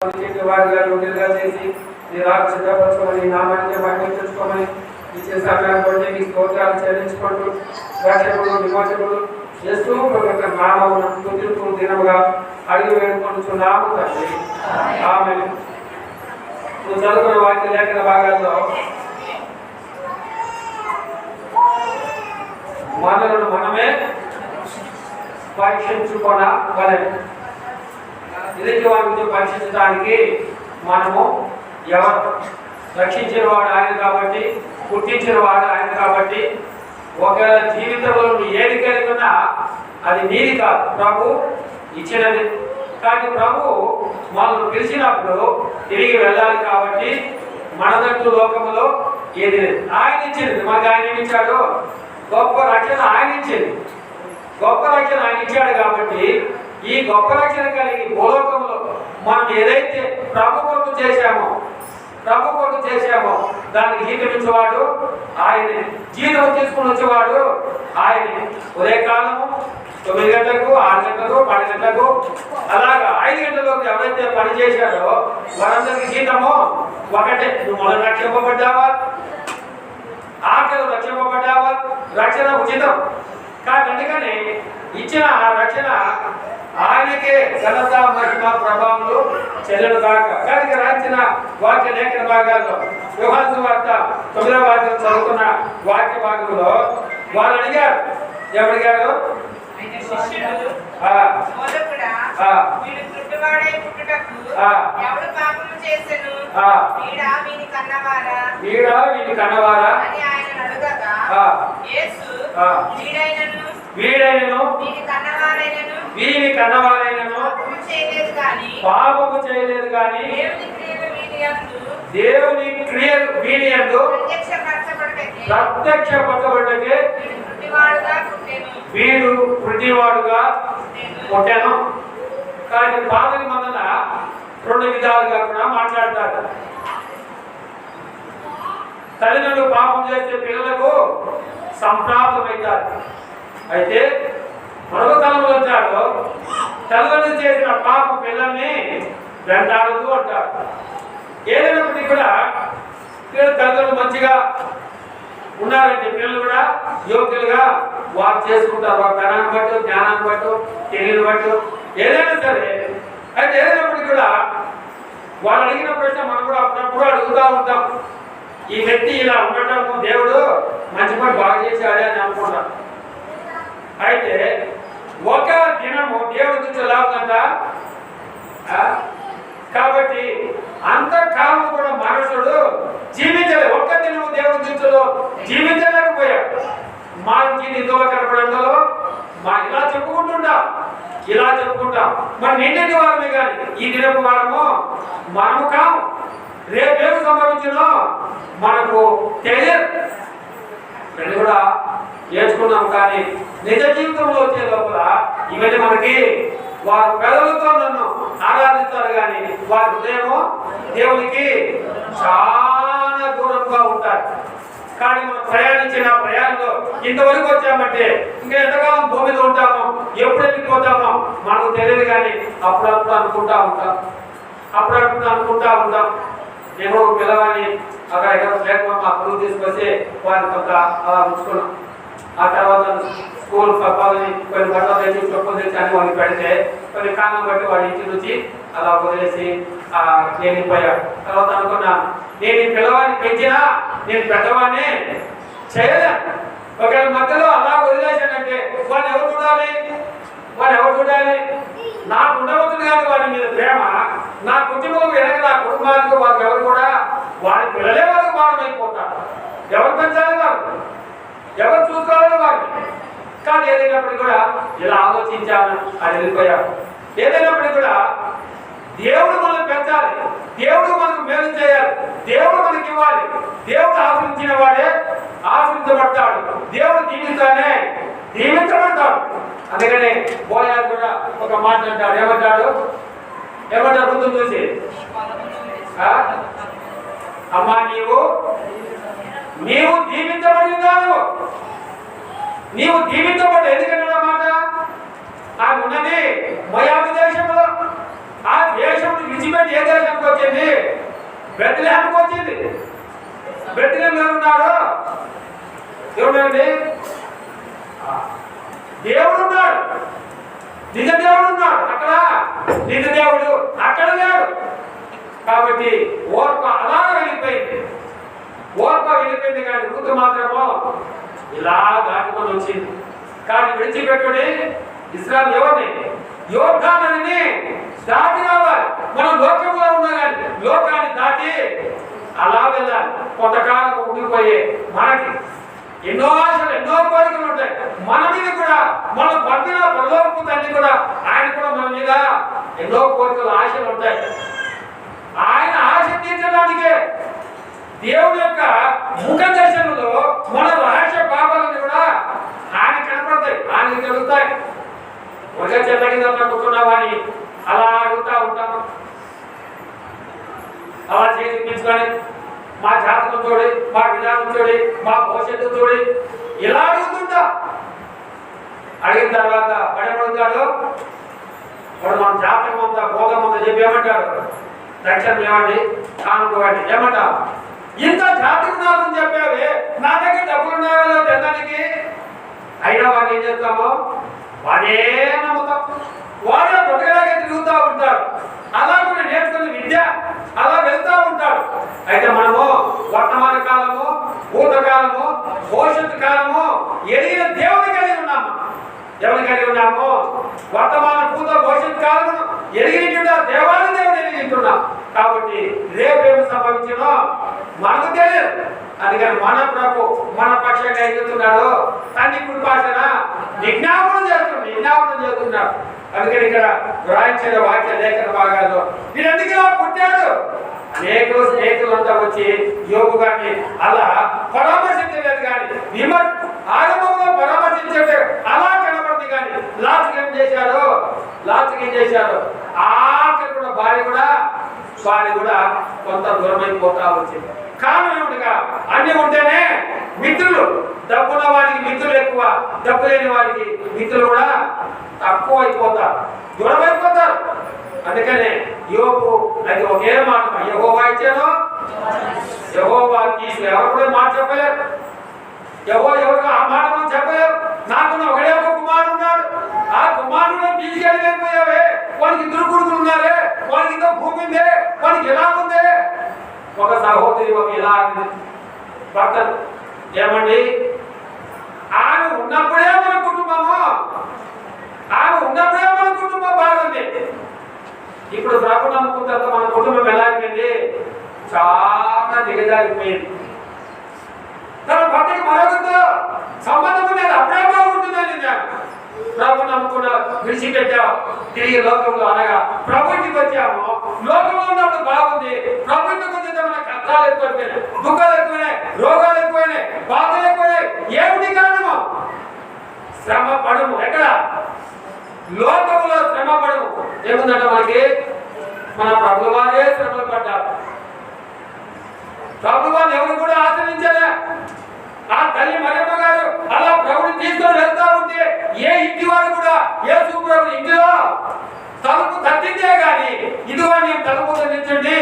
చేసి నీ రాజ్య సిద్ధపరచుకొని నామాన్ని మహిమించుకోమని ఇచ్చే సమయాన్ని బట్టి నీ స్తోత్రాలు చెల్లించుకుంటూ రక్షకుడు విమోచకుడు యేసు ప్రభువు నామమున స్తుతించు దినముగా అడిగి వేడుకొనుచున్నాము తండ్రి ఆమేన్. నువ్వు చదువుకున్న వాక్య లేఖన భాగాల్లో మనలను మనమే పరీక్షించుకోవాలి. ఎదుటి వారిని పరీక్షించడానికి మనము ఎవరు? రక్షించిన వాడు ఆయన కాబట్టి, పుట్టించిన వాడు ఆయన కాబట్టి, ఒకవేళ జీవితంలో ఏది కలిగినా అది నీది కాదు, ప్రభు ఇచ్చినది. కానీ ప్రభు మనల్ని పిలిచినప్పుడు తిరిగి వెళ్ళాలి కాబట్టి మనదంటూ లోకములో ఏది లేదు. ఆయన ఇచ్చింది మనకు. ఆయన ఏమి ఇచ్చాడు? గొప్ప రక్షణ ఆయన ఇచ్చింది. గొప్ప రక్షణ ఆయన ఇచ్చాడు కాబట్టి ఈ గొప్ప రక్షణ కలిగి భూలోకంలో మనం ఏదైతే ప్రభు కొరకు చేశామో దానికి జీవించేవాడు ఆయనే. జీతం తీసుకుని వచ్చేవాడు ఆయనే. ఉదయకాలము 9 గంటలకు, 6 గంటలకు, 10 గంటలకు, అలాగా 5 గంటలకు ఎవరైతే పని చేశారో వారందరికీ జీతము ఒకటే. నువ్వు మొదలు రక్షింపబడ్డావా, ఆకలి రక్షింపబడ్డావా, రక్షణ ఉచితం. కానీ అందుకని ఇచ్చిన రక్షణ ఆయనకే ఘనత మహిమ ప్రభావములు చెల్లెలు కాక. కనుక రాసిన వాక్య లేఖన భాగాల్లో యోహాను సువార్త 9వ అధ్యాయం చదువుకున్న వాక్య భాగంలో వాళ్ళు అడిగారు. ఏమడిగారు? వీడా వీని కన్నవారా? వీడైనను వీని కన్నవారైనను పాపము చేయలేదు కానీ దేవుని క్రియలు వీని యందు ప్రత్యక్షపరచబడకే వీడు పుట్టినవాడుగా పుట్టాను. కానీ పాత నిబంధన 2 విధాలుగా కూడా మాట్లాడతారు. తల్లిదండ్రులు పాపం చేసే పిల్లలకు సంప్రాప్తమవుతారు. అయితే మరొక తలంలో వచ్చాడు, తల్లిదండ్రులు చేసిన పాప పిల్లల్ని వెంటాడుతూ అంటారు. ఏదైనప్పటికీ కూడా తల్లిదండ్రులు మంచిగా ఉన్నారంటే పిల్లలు కూడా యోగ్యులుగా వారు చేసుకుంటారు. వారి ధనాన్ని బట్టు, జ్ఞానాన్ని బట్టు, తెలియని బట్టు, ఏదైనా సరే. అయితే ఏదైనప్పటికీ కూడా వాళ్ళు అడిగిన ప్రశ్న మనం కూడా అప్పుడప్పుడు అడుగుతూ ఉంటాం. ఈ వ్యక్తి ఇలా ఉండటము దేవుడు మంచి పని బాగా చేశాడే అని అనుకుంటాం. అయితే ఒక దినము దేవుడి నుంచి లాభంట. కాబట్టి అంతకాలం కూడా మనుషుడు జీవించలేదు. ఒక్క దినము దేవుడి దృష్టిలో జీవించలేకపోయాడు. మా ఇందులో కనపడంలో మా ఇలా చెప్పుకుంటుంటాం. మరి నిన్నటి వారమే కానీ ఈ దినపు వారము మనము కాము. రేపేమి సంభవించినో మనకు తెలియదు. ఇది కూడా నేర్చుకున్నాం. కానీ నిజ జీవితంలో వచ్చే లోపల ఇవన్నీ మనకి వారు పెదవులతో నన్ను ఆరాధిస్తారు కానీ వారి హృదయము దేవునికి చాలా దూరంగా ఉంటారు. కానీ మనం ప్రయాణించిన ప్రయాణంలో ఇంతవరకు వచ్చామంటే ఇంకా ఎంతకాలం భూమిలో ఉంటామో, ఎప్పుడు వెళ్ళిపోతామో మనకు తెలియదు. కానీ అప్పుడప్పుడు అనుకుంటా ఉంటాం. నేను పిల్లవాడిని అక్కడ ప్లాట్ఫామ్ ఆ పురుగు తీసుకొచ్చి వారిని కొంత అలా ఉంచుకున్నాం. ఆ తర్వాత స్కూల్ పప్పాలని కొన్ని బట్టలు తెచ్చి చొప్పులు తెచ్చి అని వాళ్ళకి పెడితే కొన్ని కాలం బట్టి వాడి ఇంటి నుంచి అలా వదిలేసి నేను వెళ్ళిపోయాడు. తర్వాత అనుకున్నాను, నేను ఈ పిల్లవాడిని పెంచినా నేను పెద్దవాడిని చేయలేను. ఒకవేళ మధ్యలో అలా వదిలేశానంటే వాడిని ఎవరు చూడాలి? నాకు ఉండవద్దు కానీ వాడి మీద ప్రేమ, నా కుటుంబం వెనక నా కుటుంబానికి వారికి ఎవరు కూడా వాడి పిల్లలే వాళ్ళకి భారమైపోతారు. ఎవరు పెంచాలి వారు, ఎవరు చూసుకోవాలి వారిని. కానీ ఏదైనప్పటికీ కూడా ఇలా ఆలోచించాను అని వెళ్ళిపోయాడు. ఏదైనప్పటికీ కూడా దేవుడు మనల్ని పెంచాలి, దేవుడు మనకు మేలు చేయాలి, దేవుడు మనకి ఇవ్వాలి. దేవుడు ఆశ్రయించిన వాడే ఆశ్రయించబడతాడు, దేవుడు దీవించబడతాడు. అందుకని బోయాలు కూడా ఒక మాట అంటాడు. ఏమంటాడు ముందు చూసి, అమ్మా నీవు దీవించబడిందాను, నీవు దీవించబడ్డ. ఎందుకంటే మాట ఆయన ఉన్నది మయాబు దేశంలో. ఆ దేశం విడిచిపెట్టి ఏ దేశానికి వచ్చింది? బెత్లెహేముకు వచ్చింది. బెత్లెహేంలో ఉన్నాడు ఎవరండి? దేవుడు ఉన్నాడు, నిజ దేవుడు ఉన్నాడు అక్కడ, నిజ దేవుడు అక్కడ లేడు. కాబట్టి ఓర్ప అలా వెళ్ళిపోయింది. ఓర్ప వెళ్ళిపోయింది కానీ రూతు మాత్రమో ఇలా దాటుకొని వచ్చింది. కానీ విడిచిపెట్టుడి ఇశ్రాయేలు ఎవరిని? యోర్దానుని దాటి రావాలి. మనం లోకంలో ఉన్నా కానీ లోకాన్ని దాటి అలా వెళ్ళాలి. కొంతకాలం ఉండిపోయే మనకి ఎన్నో ఆశలు, ఎన్నో కోరికలు ఉంటాయి మన మీద కూడా. మనం పంపిన పరలోకపు తండ్రి కూడా, ఆయన కూడా మన మీద ఎన్నో కోరికలు, ఆశలు ఉంటాయి. ఆయన ఆశ తీర్చడానికే దేవుడి యొక్క ముఖ దర్శనంలో మన రహస్య పాపాలను కూడా ఆయన కనపడతాయి, ఆయన కలుగుతాయి. ఒక చెట్ల కింద కూర్చున్నావని అలా అడుగుతా ఉంటాను. అలా చేసి చూపించుకొని మా జాతకం చూడి, మా విధానం చూడి, మా భవిష్యత్తు చూడి ఇలా అడుగుతుంటా. అడిగిన తర్వాత పడేమడుగుతాడు వాడు. మన జాతకం అంతా భోగం అంతా చెప్పి ఏమంటాడు? దక్షిణం ఏమండి, కానుకోండి ఏమంటా? ఇంత జాతకం చెప్పావే, నా దగ్గర డబ్బులు ఉన్నాయో తినడానికి. అయినా వాడిని ఏం చేస్తామో వాడే నమ్ముతాం, వాడే బ్రతకలాగే తిరుగుతూ ఉంటాడు. అలా కూడా నేర్చుకున్న విద్య అలా వెళ్తూ ఉంటాడు. అయితే మనము వర్తమాన కాలము, భూతకాలము, భవిష్యత్తు కాలము ఎరిగిన దేవుని కలిగి ఉన్నాము. ఎవరిని కలిగి ఉన్నాము? వర్తమాన, భూత, భవిష్యత్తు కాలము ఎరిగిన దేవాలయ దేవుని ఎరిగింటున్నాం. కాబట్టి రేపేమి సంభవించినో మనకు తెలియదు. అందుకని మన ప్రభు మన పక్షంగా ఎదుగుతున్నాడు. తండ్రి కృపాసన విజ్ఞాపనం చేస్తున్నాడు. అందుకని ఇక్కడ వ్రాయించిన వాక్య లేఖన భాగాల్లో వీరెందుకు ఇలా పుట్టాడు? అనేక స్నేహితులంతా వచ్చి యోగు గారిని అలా పరామర్శించలేదు కానీ ఆరంభంలో పరామర్శించలేదు, అలా కనబడింది కానీ లాస్ట్కి ఏం చేశారు? ఆఖరి కూడా భార్య కూడా కొంత దూరమైపోతా వచ్చింది. కారణం ఏమిటిగా? అన్ని ఉంటేనే మిత్రులు, డబ్బున్న వాడికి మిత్రులు ఎక్కువ, డబ్బు లేని వాడికి మిత్రులు కూడా తక్కువ అయిపోతారు, దూరమైపోతారు. అందుకనే యోగు అది ఒకే మాట, యెహోవా ఇచ్చాను, యెహోవా తీసి ఎవరు కూడా మాట చెప్పలేరు. ఎవరికి ఆ మాట మనం చెప్పలేరు. నాకు ఒకడే ఒక కుమారుడు ఉన్నాడు, ఆ కుమారుడు తీసుకెళ్ళిపోయావే, వానికి ఇద్దరు కొడుకులు ఉన్నారే, వానికి ఇంత భూమి ఉందే, వానికి ఎలా ఉందే. ఒక సహోదరి ఒక ఇలా భర్త ఏమండి, ఆమె ఉన్నప్పుడే మన కుటుంబము, ఆమె ఉన్నప్పుడే మన కుటుంబం బాగుంది. ఇప్పుడు ప్రభు నమ్ముకున్న తర్వాత మన కుటుంబం ఎలా అయిపోయింది? చాలా దిగజారిపోయింది. తన భర్తకి మరొకరితో సంబంధం లేదు, అప్పుడే బాగుంటుందని ప్రభు నమ్ముకున్న విడిచిపెట్టావు, తిరిగి లోకంలో అనగా ప్రభుత్వకి వచ్చాము. లోకంలో ఉన్నప్పుడు బాగుంది, ప్రభుత్వం వచ్చిన మన కష్టాలు ఎక్కువైపోయినాయి, దుఃఖాలు ఎక్కువైనాయి, రోగాలు ఎక్కువైనాయి, బాధలు ఎక్కువైనాయి. ఏమిటి కారణము? శ్రమ పడము. ఎక్కడ? లోకంలో శ్రమ పడము. ఏముందంట మనకి? మన ప్రభువు వారే శ్రమలు పడ్డారు. ప్రభు వారిని ఎవరు కూడా ఆశ్రయించలే. ఆ తల్లి మరియమ్మ గారు అలా ప్రభుని తీసుకొని వెళ్తా ఉంటే ఏ ఇంటి వారు కూడా యేసు ప్రభు ఇంటిలో తలుపు తట్టిందే గాని ఇదిగో నేను తలుపు నిల్చుండి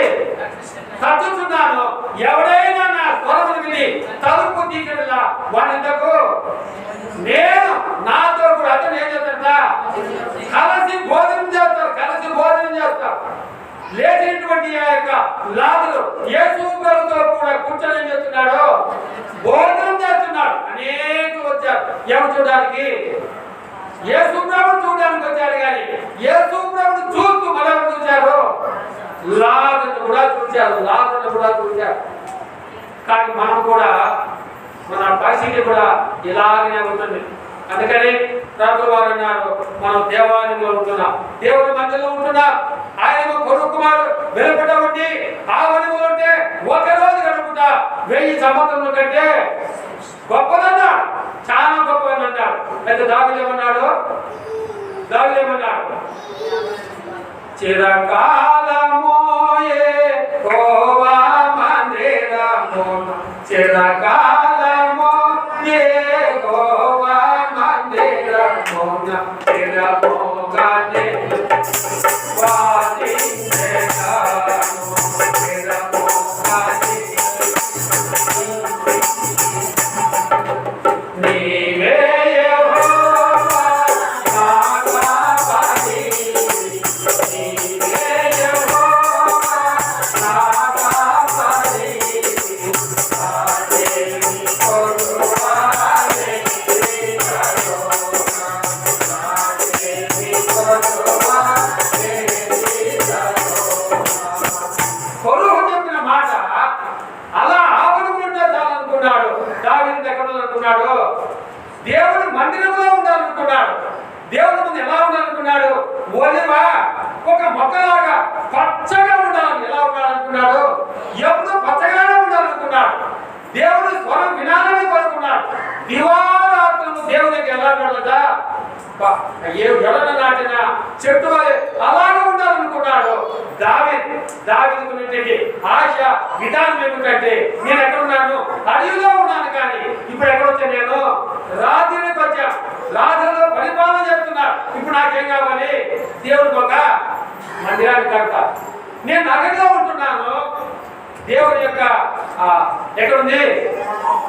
తట్టుతున్నాను, ఎవడైనా నా స్వరమును విని తలుపు తీసినలా వాడింతకు నేను నాతో కూడా అతను ఏం చేస్తాడ కలిసి భోజనం చేస్తారు. లేచినటువంటి ఆ యొక్క లాజరు యేసు ప్రభుతో కూడా కూర్చొని ఏం చేస్తున్నాడు? భోజనం చేస్తున్నాడు. అనేకులు వచ్చారు ఎవరు చూడడానికి? యేసు ప్రభుని చూడడానికి వచ్చారు. కానీ యేసు ప్రభుని చూస్తూ మరెవరు చూశారు? లాజరును కూడా చూశారు. కానీ మనం కూడా మన పరిస్థితి కూడా ఇలాగనే ఉంటుంది. అందుకని ప్రభువు వారు అన్నారు, మనం దేవాలయంలో ఉంటున్నాం, దేవుని మధ్యలో ఉంటున్నాం. ఆయన కొడుకు కుమారుడు వెలుపటి ఆ వనములో ఉంటే ఒక రోజు గడుపుతా 1000 సంవత్సరముల కంటే గొప్పదన్నాడు, చాలా గొప్పదన్నాడు. అయితే దావీదు ఏమన్నాడు? చిరకాలము యెహోవా మందిరమున, చిరకాలము యెహోవా మందిరమున, చిరముగానే వాది ఉండాలనుకున్నాడు? దేవుని మందిరంలో ఉండాలనుకున్నాడు. దేవుని ముందు ఎలా ఉండాలనుకున్నాడు? ఒలివా ఒక మొక్కలాగా పచ్చగా ఉండాలని ఎలా ఉండాలనుకున్నాడు? ఎప్పుడు పచ్చగానే ఉండాలనుకున్నాడు. దేవుని స్వరం వినాలని కోరుకున్నాడు. దివారాత్రులు దేవునికి ఎలా ఉండాలట? ఎవరైనా నాటిన చెట్టు అలాగే ఉండాలనుకున్నాడు. దావీదుకు ఆశ విధానం ఏమిటంటే, నేను ఎక్కడున్నాను? అడవిలో ఉన్నాను, కానీ ఇప్పుడు ఎక్కడొచ్చా? నేను రాత్రికి వచ్చా, రాత్రిలో పరిపాలన చేస్తున్నాను. ఇప్పుడు నాకేం కావాలి? దేవుడికి ఒక మందిరాన్ని కడతా. నేను నగరంలో ఉంటున్నాను. దేవుని యొక్క ఎక్కడుంది?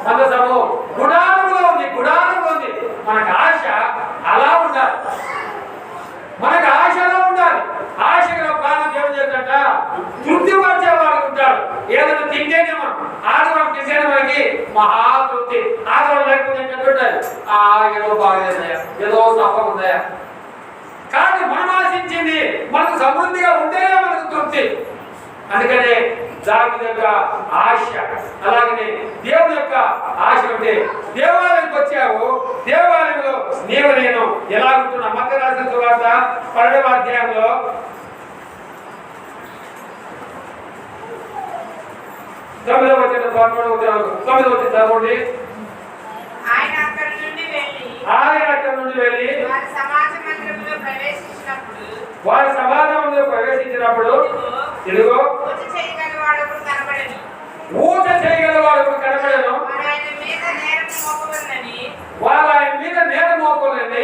మందసము గుడారంలో ఉంది, గుడారంలో ఉంది. మనకు ఆశ అలా ఉండాలి, మనకు ఆశ అలా ఉండాలి. ఆశగా ప్రాణం దేవుడు చేద్దంట తృప్తి పరిచేవాడు ఉంటాడు. ఏదైనా తింటేనేమో ఆదివారం తింటేనే మనకి మహాతృప్తి. ఆదివారం లేకపోతే ఏంటంటుంటారు, ఏదో బాగలేదయా, ఏదో తప్పకుందయా. కానీ మనం ఆశించింది మనకు సమృద్ధిగా ఉంటేనే మనకు తృప్తి. అందుకనే దావీదు యొక్క ఆశ, అలాగనే దేవుని యొక్క ఆశ ఉంటే దేవాలయానికి వచ్చావు. దేవాలయంలో నీవు నేను ఎలా ఉంటున్నా? మత్తయి రాసిన సువార్త 12వ అధ్యాయంలో 9వ వచనం చదవండి. ఆయన అక్కడి నుండి వెళ్ళి వారి సమాజంలో ప్రవేశించినప్పుడు ఇదిగో ఊచ చేయగలవాడు కనబడెను. వారు ఆయన మీద నేరం మోపవలెనని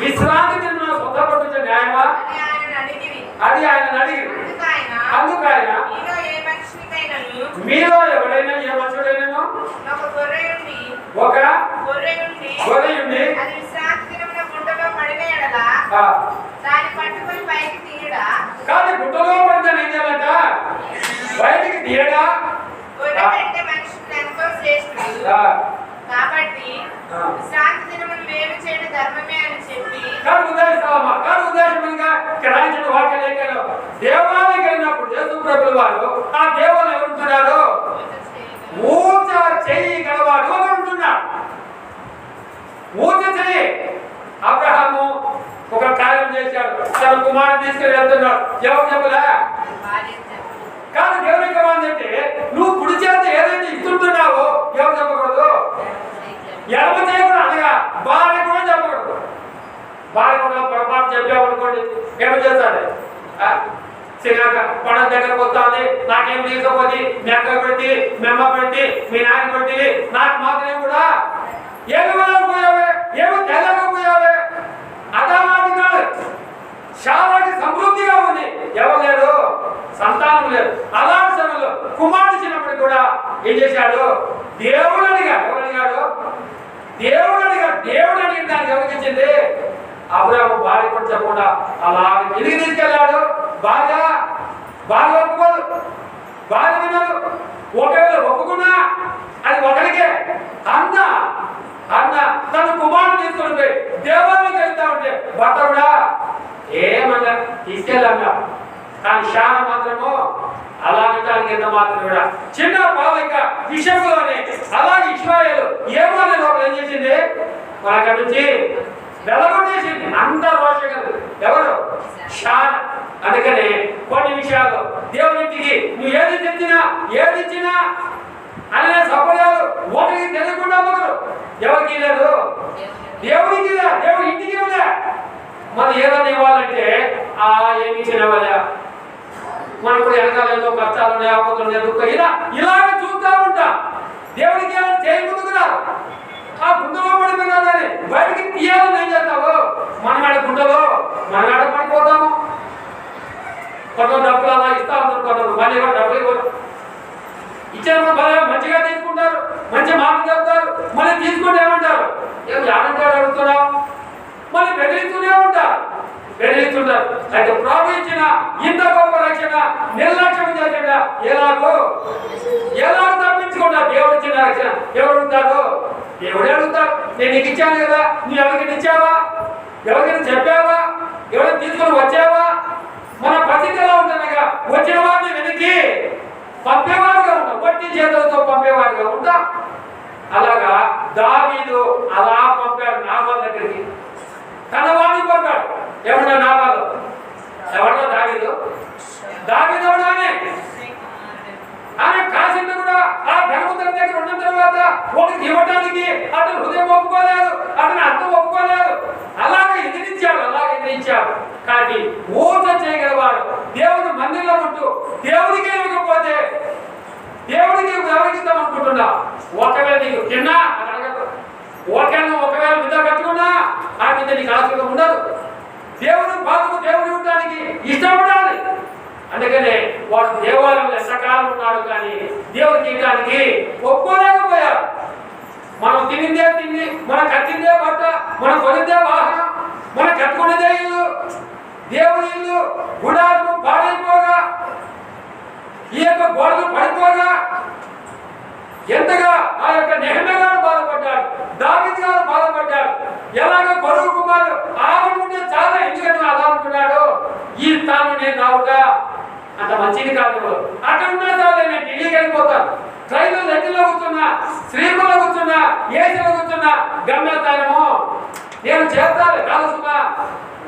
విశ్రాంతి దినమున స్వస్థపరచు న్యాయమా అది ఆయన అడిగి, అందుకు ఆయన మీలో ఎవడైనా ఏ మనుషుడైనా ఒక గొర్రె ఉండి కానీ గుట్టలో పడితే ఏం చేయాలంట? బయటికి తీయడా? కాబట్టి విశ్రాంతి దినమును వేరు చేయడం ధర్మమే అని చెప్పి దేవాలయం వెళ్ళినప్పుడు యేసు ప్రభువు వారు ఆ దేవాలయం ఎవరుంటున్నారు? ఊచ చెయ్యి గలవాడు ఒకరు ఉంటున్నాడు. ఊచ చెయ్యి. అబ్రహాము ఒక కార్యం చేశాడు, తన కుమారుని తీసుకెళ్ళి వెళ్తున్నాడు. ఎవరు చెప్పలే? కాదు, దేవునికి ఏమంటే నువ్వు కుడి చేత ఏదైతే ఇస్తుంటున్నావో ఎవరు చెప్పకూడదు? ఎడమ చేయకూడదు, అనగా భార్య కూడా చెప్పకూడదు. భార్య కూడా పొరపాటు చెప్పామనుకోండి ఏమి చేస్తాడు? చిన్నాక పండుగ దగ్గరకు వస్తుంది, నాకేం తీసుకుపోతే మీ అక్క పెట్టి మీ అమ్మ పెట్టి మీ నాన్న పెట్టి నాకు మాత్రమే కూడా ఏమి వెళ్ళకపోయావే, ఏమి తెల్లకపోయావే. అదానాటి కాదు, చాలా సమృద్ధిగా ఉంది. ఎవరు లేరు, సంతానం లేదు. అలాంటి సమయంలో కుమారుడు చిన్నప్పుడు కూడా ఏం చేశాడు? దేవుడు అడిగాడు. ఎవరు అడిగాడు? దేవుడు అడిగాడు. దేవుడు అడిగిన దానికి ఎవరికి ఇచ్చింది? అబ్రాహాము భార్య కూడా చెప్పకుండా అలా ఎదిగి తీసుకెళ్ళాడు. భార్య ఒప్పుకోదు, భార్య వినదు. ఒకవేళ ఒప్పుకున్నా అది ఒకరికే. అన్న తన కుమారుడు తీసుకొని పోయి దేవాలయం వెళ్తా ఉంటే భర్త కూడా ఏమన్నా తీసుకెళ్ళన్నా, కానీ శాన మాత్రము అలాగటానికి ఎంత మాత్రం కూడా చిన్న బాలిక విషయంలోనే అలాగే ఇశ్రాయేలు ఏమన్నా లోపల ఏం చేసింది? మనకి నుంచి వెలగొట్టేసింది. అంత రోషం ఎవరు? శాన. అందుకని కొన్ని విషయాలు దేవునికి నువ్వు ఏది ఇచ్చినా అనే సపర్యాలు ఒకరికి తెలియకుండా ఒకరు ఎవరికి లేదు, దేవుడికి లే, దేవుడి ఇంటికి లే. మనం ఏదైనా ఇవ్వాలంటే ఏమి ఇచ్చిన వాళ్ళ మనకు వెనకాల ఎన్నో కష్టాలు ఉన్నాయి, ఆపదలు ఉన్నాయి, దుఃఖం ఇలాగ చూస్తూ ఉంటాం. దేవుడికి ఏమైనా చేయకుందుకు రాదు. ఆ గుండెలో పడిపోయినాదని బయటికి తీయాలని ఏం చేస్తావు? మనగాడ గుండెలో మనగాడ పడిపోతాము. కొంత డబ్బులు అలా ఇస్తా ఉంటారు, కొందరు మళ్ళీ కూడా డబ్బులు ఇవ్వరు. ఇచ్చిన మంచిగా తీసుకుంటారు, మంచి మాటలు చెప్తారు, మళ్ళీ తీసుకుంటే ఏమంటారు? ఏం ఆనందాలు అడుగుతున్నావు, మళ్ళీ బెదిరిస్తూనే ఉంటారు. అయితే ప్రభు ఇచ్చిన ఇంత గొప్ప రక్షణ నిర్లక్ష్యం చేసిన ఎలాగో తప్పించుకుంటారు. దేవుడు ఇచ్చిన రక్షణ ఎవరు అడుగుతారు? దేవుడే అడుగుతారు. నేను నీకు ఇచ్చాను కదా, నువ్వు ఎవరికైనా ఇచ్చావా? ఎవరికైనా చెప్పావా? ఎవరైనా తీసుకొని వచ్చావా? మన పరిస్థితి ఎలా ఉంటుందనగా వచ్చిన వారిని వెనక్కి పంపేవారుగా ఉంటాం. వట్టి చేతులతో పంపేవాడిగా ఉంటా. అలాగా దావీదు అలా పంపాడు నాబాలు దగ్గరికి. తన వాడిని పంపాడు. ఎవడో నాబాలు, ఎవడో దావీదు ఎవడానే ఆయన కాసింది కూడా ఆ ధర్మవంతుని దగ్గర ఉన్న తర్వాత ఒకటి ఇవ్వడానికి అతను హృదయం ఒప్పుకోలేదు, అతను అర్థం ఒప్పుకోలేదు. అలాగే ఎదిరించాడు. కానీ ఊట చేయగలవాడు దేవుడు మందిరంలో ఉంటూ దేవుడికి ఇవ్వకపోతే దేవుడికి ఎవరికి ఇద్దాం అనుకుంటున్నా? ఒకవేళ నీకు తిన్నా అని అడగదు. ఒకవేళ మీద కట్టుకున్నా ఆ మీద నీకు ఆశగా ఉండదు. దేవుడు బాధకు దేవుడు ఇవ్వడానికి ఇష్టపడాలి. అందుకనే వాడు దేవాలయంలో ఎంతకాలం ఉన్నాడు కానీ దేవుడికి ఇవ్వడానికి ఒప్పుకోలేకపోయారు. మనం తినిందే తిండి, మనం కట్టిందే బట్ట, మనం కొనిందే వాహనం, మనం కట్టుకునేదే ఇల్లు, దేవుడి ఇల్లు గుడాలు పాడైపోగా, ఈ యొక్క గోడలు పడిపోగా ఎంతగా ఆ యొక్క నెహెమ్యా గారు బాధపడ్డాడు, దావీదు గారు బాధపడ్డాడు. ఎలాగ కొడుకు కుమారుడు ఆవుంటే చాలా ఎందుకంటే అలా అనుకున్నాడు, ఈ తాను నేను రావుగా అంత మంచిది కాదు. అక్కడ ఉన్నా చాలే, నేను ఢిల్లీకి వెళ్ళిపోతాను. ట్రైన్లో లెక్కలో కూర్చున్నా, శ్రీకుల్లో కూర్చున్నా, ఏసీలో కూర్చున్నా, గమ్యస్థానము నేను చేస్తాను కాదు సుమా.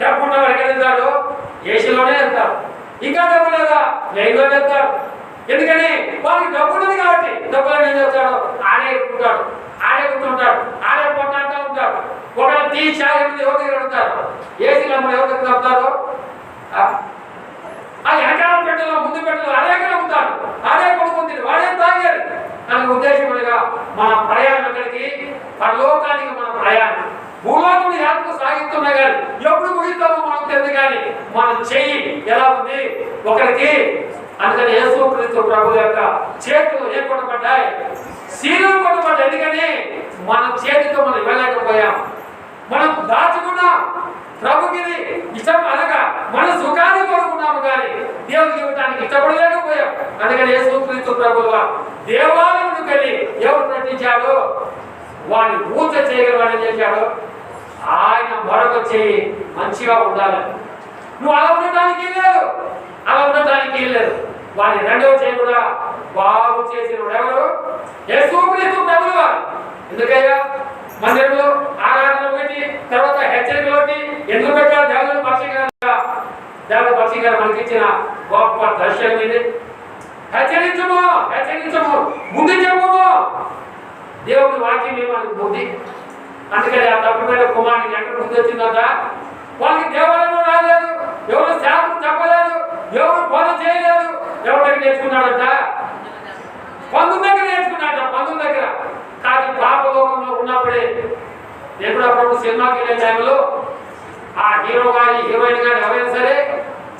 డబ్బు ఉన్నవాడు ఎక్కడ వెళ్తాడు? ఏసీలోనే వెళ్తాడు. ఇంకా డబ్బు లేదా? లైన్లో వెళ్తాడు. ఎందుకని వాళ్ళకి డబ్బు ఉన్నది కాబట్టి డబ్బులు ఏం చేస్తాడు? ఆడే ఎక్కుంటాడు, ఆడే కూర్చుంటాడు, ఆడే పొట్టాడుతూ ఉంటాడు. ఒకవేళ టీ చాయ్ ఎవరి దగ్గర ఉంటారు? ఏసీలో మనం ఎవరి దగ్గర ఉంటారు? ఆ వెనకాల పెట్టలో ముందు పెట్టలో అదే ఉంటాడు, అదే కొడుకుంది, వాడే తాగాడు. దానికి ఉద్దేశములుగా మన ప్రయాణం ఎక్కడికి? పరలోకానికి మన ప్రయాణం. భూలోకం యాత్ర సాగిస్తున్నా కానీ ఎప్పుడు ముగిస్తామో మనకు తెలియదు. కానీ మన చెయ్యి ఎలా ఉంది ఒకరికి. అందుకని యేసుక్రీస్తు ప్రభు యొక్క చేతులు ఏ కొట్టబడ్డాయి? శీలం కొట్టబడ్డాయి. ఎందుకని మన చేతితో మనం ఇవ్వలేకపోయాం. మనం దాచుకున్నాం. ప్రభుకి ఇష్టం అనగా మన సుఖాన్ని కోరుకున్నాము కానీ దేవుడికి ఇవ్వడానికి ఇష్టపడలేకపోయాం. అందుకని యేసుక్రీస్తు ప్రభువుగా దేవాలయానికి వెళ్ళి ఎవరు ప్రకటించాడు? వాడిని పూజ చేయగలవాడని చేశాడు. ఆయన మరొక చేయి మంచిగా ఉండాలి. నువ్వు అలా ఉండటానికి లేదు. వాడి రెండవ చేయి కూడా బాగు చేసిన ఎవరు? యేసుక్రీస్తు ప్రభువు వారు. ఎందుకయ్యా మందిరంలో ఆరాధన ఒకటి, తర్వాత హెచ్చరికలు ఒకటి ఎందుకు పెట్టారు? దేవుడు పక్షి గారు మనకి ఇచ్చిన గొప్ప దర్శనం ఇది. హెచ్చరించము, ముందు చెప్పము. దేవుడి వాక్యం మనకు బుద్ధి. అందుకని ఆ తప్పుమైన కుమారుడికి ఎక్కడ బుద్ధి వచ్చిందంట? వాళ్ళకి దేవాలయంలో రాలేదు, ఎవరు శాస్త్రం చెప్పలేదు, ఎవరు బోధ చేయలేదు. ఎవరి దగ్గర నేర్చుకున్నాడంట? పందుల దగ్గర నేర్చుకున్నాడ. పందుల దగ్గర కానీ పాపలోకంలో ఉన్నప్పుడే ఎప్పుడు అప్పుడు సినిమాకి వెళ్ళే టైంలో ఆ హీరో కానీ హీరోయిన్ కానీ ఎవరైనా సరే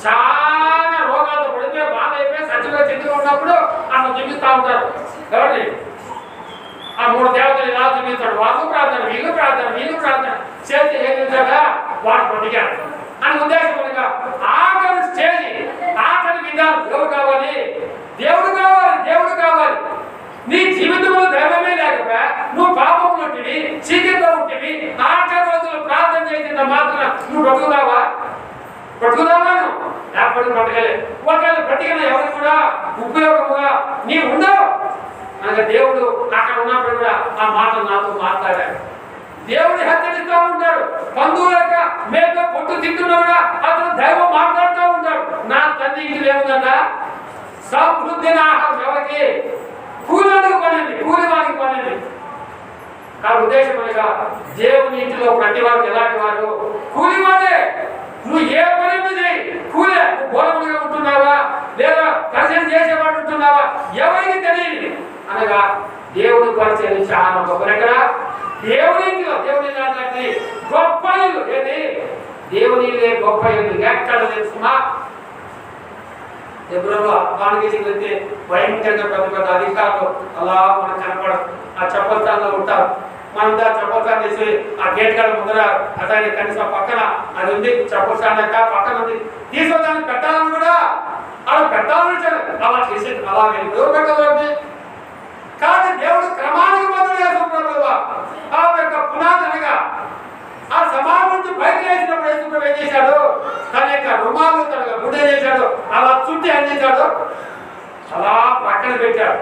చాలా రోగాలతో పడిపోయి బాధ అయిపోయి సచ్చిగా చెట్టుగా ఉన్నప్పుడు అట్లా చూపిస్తూ ఉంటారు. ఎవరిని? ఆ మూడు దేవతలు ఇలా చూపిస్తాడు. వాళ్ళు ప్రార్థన, వీళ్ళు ప్రార్థన చేతి ఏమించాగా వాడు పొందిగాడు అని ఉద్దేశంగా ఆఖరి స్టేజ్, ఆఖరి విధానం ఎవరు కావాలి? దేవుడు కావాలి. నీ జీవితంలో దైవమే లేకపోయా నువ్వు పాపంలో ఉంటుంది, చీకటిలో ఉంటుంది, ఆఖరి రోజులు ప్రార్థన చేసిన మాత్రం నువ్వు బ్రతుకుతావా? ఎప్పటికీ బ్రతకలేదు. ఒకవేళ బ్రతికిన ఎవరికి కూడా ఉపయోగముగా నీ ఉండవు. అనగా దేవుడు అక్కడ ఉన్నప్పుడు కూడా ఆ మాటలు నాతో మాట్లాడాడు. దేవుడు హెచ్చరిస్తూ ఉంటాడు. బంధువుల యొక్క మేక పొట్టు తింటున్నా కూడా అతను దైవం మాట్లాడుతూ ఉంటాడు. నా తండ్రి ఇంటిలో ఏముందట? సమృద్ధిని ఆహారం ఎవరికి? కూలివాడికి పనింది. ఆ ఉద్దేశం అనగా దేవుని ఇంటిలో ప్రతి వాడు ఎలాంటి వాడు? కూలివాడే. నువ్వు ఏ పని చేయి, కూలే. నువ్వు బోధముడిగా ఉంటున్నావా లేదా పరిచయం చేసేవాడు ఉంటున్నావా ఎవరికి తెలియదు. అనగా దేవుని పరిచయం చాలా గొప్ప. ఎక్కడ? దేవుని ఇంటిలో. దేవుని లాంటి గొప్ప ఇల్లు ఏది? దేవుని గొప్ప ఇల్లు ఎక్కడ తెలుసుకున్నా? ఎప్పుడో ఆత్మానికి వెళ్తే భయంకరంగా పెద్ద అధికారులు అలా మనకు కనపడదు. ఆ చెప్పల్తాల్లో ఉంటారు. మనం చెప్పల్తాన్ చేసి ఆ గేట్ కాడ ముందర అతని కనీసం పక్కన అది ఉంది. చెప్పల్తాన్ పక్కన ఉంది. తీసుకోవడానికి పెట్టాలని కూడా అలా పెట్టాలని అలా చేసి అలా ఎవరు పెట్టాలండి? కానీ దేవుడు క్రమానికి మొదలు చేస్తున్నారు. ఆ యొక్క పునాదనగా ఆ సమాజం నుంచి బయట వేసినప్పుడు ఏం చేశాడు? తన యొక్క రుమాలు తన గుడ్డ చేశాడు. అలా చుట్టి ఏం చేశాడు? అలా పక్కన పెట్టాడు.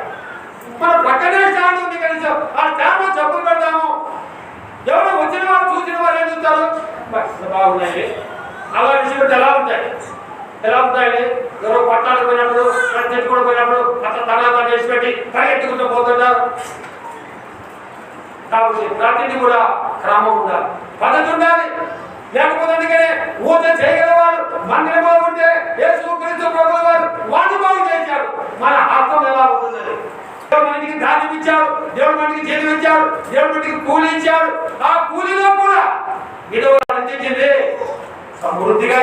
మన పక్కనే స్టాండ్ ఉంది కనీసం ఆ స్టాండ్ లో చెప్పులు పెడతాము. ఎవరో వచ్చిన వారు చూసిన వారు ఏం చూస్తారు, బాగున్నాయి అలా విషయం ఎలా ఉంటాయి ఎవరో పట్టాలకు పోయినప్పుడు తెచ్చుకోవడం పోయినప్పుడు అట్లా తర్వాత చేసి పెట్టి పరిగెత్తుకుంటూ పోతుంటారు. కాబట్టి ప్రతిదీ కూడా క్రమం ఉండాలి, పద్ధతి ఉండాలి. లేకపోతే అందుకనే ఊత చేయగలవాడు మందిరం బాగుంటే యేసుక్రీస్తు ప్రభువు వారు వాడిని బాగు చేశాడు. మన అర్థం ఎలా ఉంటుందని దేవుడు మనకి ధాన్యం ఇచ్చాడు, దేవుడు మనకి జీవం ఇచ్చాడు, దేవుడు మనకి కూలి ఇచ్చాడు. ఆ కూలీలో కూడా విధవరాలు అందించింది, సమృద్ధిగా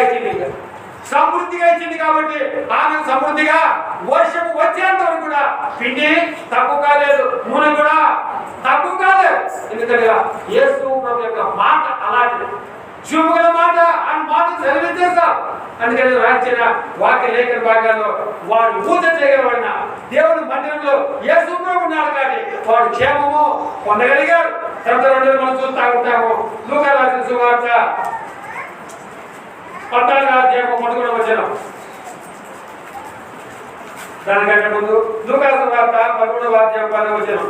ఇచ్చింది కాబట్టి ఆమె సమృద్ధిగా వర్షం వచ్చేంత వరకు కూడా పిండి తక్కువ కాలేదు, నూనె కూడా తక్కువ కాలేదు. ఎందుకంటే యేసు ప్రభు యొక్క మాట అలాంటిది, శుభగల మాట ఆ మాట సెలవిచ్చేస్తారు. అందుకని రాసిన వాక్య లేఖన భాగాల్లో వాడు పూజ చేయగలవాడిన దేవుడు మందిరంలో యేసు ప్రభు ఉన్నాడు కాబట్టి వాడు క్షేమము పొందగలిగాడు. తర్వాత రెండు మనం చూస్తూ ఉంటాము. లూకా రాసిన సువార్త 14వ అధ్యాయం 11వ వచనం. దానికంటే ముందు లూకా సువార్త 11వ అధ్యాయం 10వ వచనం.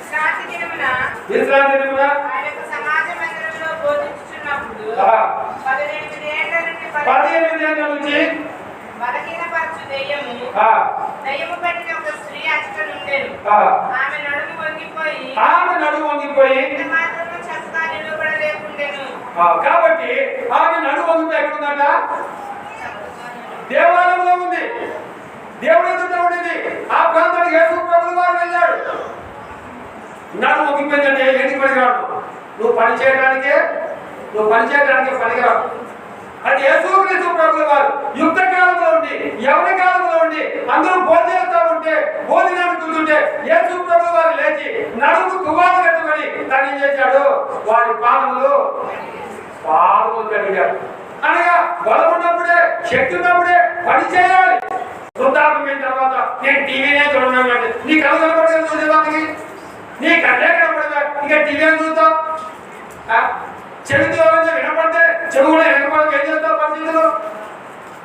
విశ్రాంతి దినమున సమాజ మందిరంలో బోధించుచున్నప్పుడు 18 ఏళ్ల నుంచి బలహీనపరచు దయ్యము పట్టిన ఒక స్త్రీ అచ్చట ఉండేను. ఆమె నడుము వంగిపోయి మాత్రమే చక్కగా నిలబడలేకుండెను. కాబట్టి ఆమె నడుము వంగిపోయి ఎక్కడుందట? దేవాలయంలో ఉంది, దేవుడు ఎదుట ఉండింది. ఆ ప్రాంతానికి యేసు ప్రభువు వారు వెళ్ళాడు. నడుము వంగిపోయిందంటే ఏంటి పనికిరాడు, నువ్వు పని చేయడానికే పనికిరాడు. అది యేసుక్రీస్తు ప్రభువు వారు యుద్ధ కాలంలో ఉండి యవ్వన కాలంలో ఉండి అందరూ భోజనం చేస్తూ ఉంటే భోజనాన్ని కూర్చుంటే యేసు ప్రభువు వారు లేచి నడుము తువాలు కట్టుకొని తను ఏం చేశాడు, వారి పాదములు కడిగాడు. అనగా బలం ఉన్నప్పుడే శక్తి ఉన్నప్పుడే పని చేయాలి. వృద్ధాప్యమైన తర్వాత నేను టీవీనే చూడను, నీ కళ్ళు కనపడదు చూసేదానికి, నీ కళ్ళే కనపడదా ఇక టీవీ అని చూస్తావు. చెవితో ఎవరైనా వినపడితే చెవి కూడా వినపడదు, ఏం చేస్తావు పరిస్థితులు?